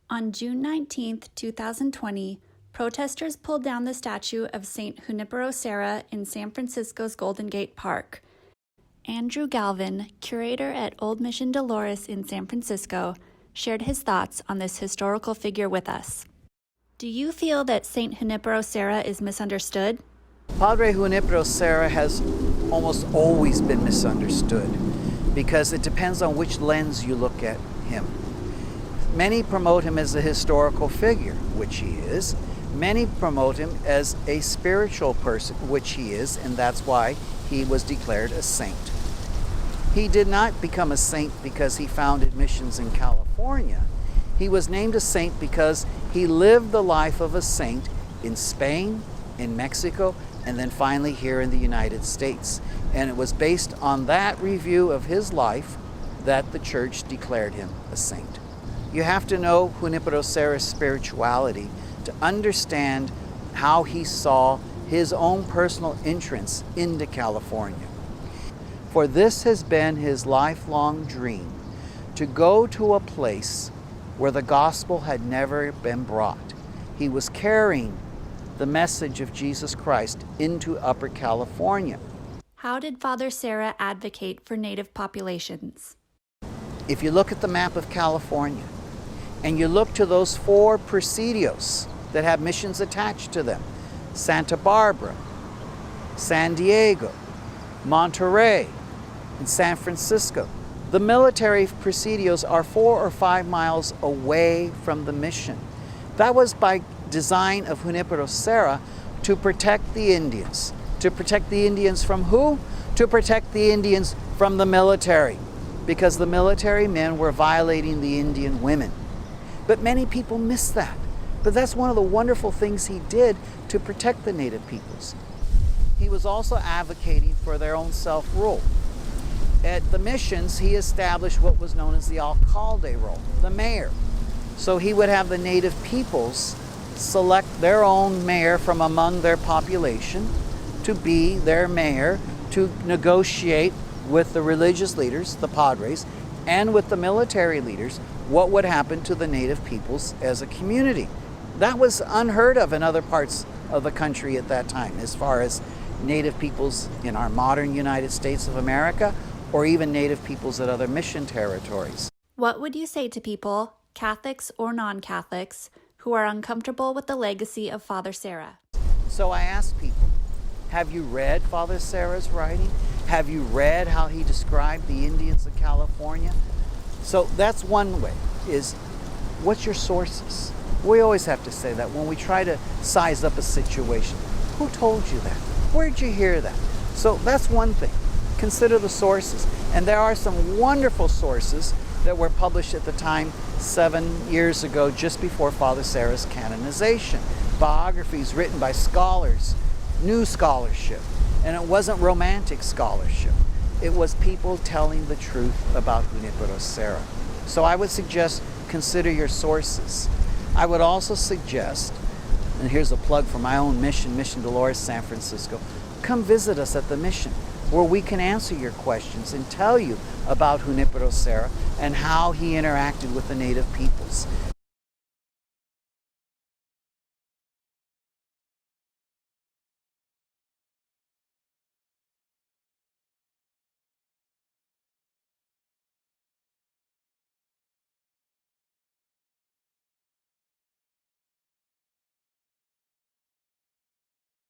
On June 19, 2020, protesters pulled down the statue of St. Junipero Serra in San Francisco's Golden Gate Park. Andrew Galvan, curator at Old Mission Dolores in San Francisco, shared his thoughts on this historical figure with us. Do you feel that St. Junipero Serra is misunderstood? Padre Junipero Serra has almost always been misunderstood because it depends on which lens you look at him. Many promote him as a historical figure, which he is. Many promote him as a spiritual person, which he is, and that's why he was declared a saint. He did not become a saint because he founded missions in California. He was named a saint because he lived the life of a saint in Spain, in Mexico, and then finally here in the United States. And it was based on that review of his life that the church declared him a saint. You have to know Junipero Serra's spirituality to understand how he saw his own personal entrance into California. For this has been his lifelong dream, to go to a place where the gospel had never been brought. He was carrying the message of Jesus Christ into Upper California. How did Father Serra advocate for Native populations? If you look at the map of California, and you look to those 4 presidios that have missions attached to them, Santa Barbara, San Diego, Monterey, and San Francisco. The military presidios are 4 or 5 miles away from the mission. That was by design of Junipero Serra to protect the Indians. To protect the Indians from who? To protect the Indians from the military, because the military men were violating the Indian women. But many people miss that. But that's one of the wonderful things he did to protect the Native peoples. He was also advocating for their own self-rule. At the missions, he established what was known as the alcalde role, the mayor. So he would have the Native peoples select their own mayor from among their population to be their mayor, to negotiate with the religious leaders, the padres, and with the military leaders, what would happen to the Native peoples as a community. That was unheard of in other parts of the country at that time, as far as Native peoples in our modern United States of America, or even Native peoples at other mission territories. What would you say to people, Catholics or non-Catholics, who are uncomfortable with the legacy of Father Serra? So I ask people, have you read Father Serra's writing? Have you read how he described the Indians of California? So that's one way, is what's your sources? We always have to say that when we try to size up a situation. Who told you that? Where'd you hear that? So that's one thing. Consider the sources. And there are some wonderful sources that were published at the time 7 years ago, just before Father Serra's canonization. Biographies written by scholars, new scholarship. And it wasn't romantic scholarship. It was people telling the truth about Junipero Serra. So I would suggest consider your sources. I would also suggest, and here's a plug for my own mission, Mission Dolores, San Francisco, come visit us at the mission, where we can answer your questions and tell you about Junipero Serra and how he interacted with the Native peoples.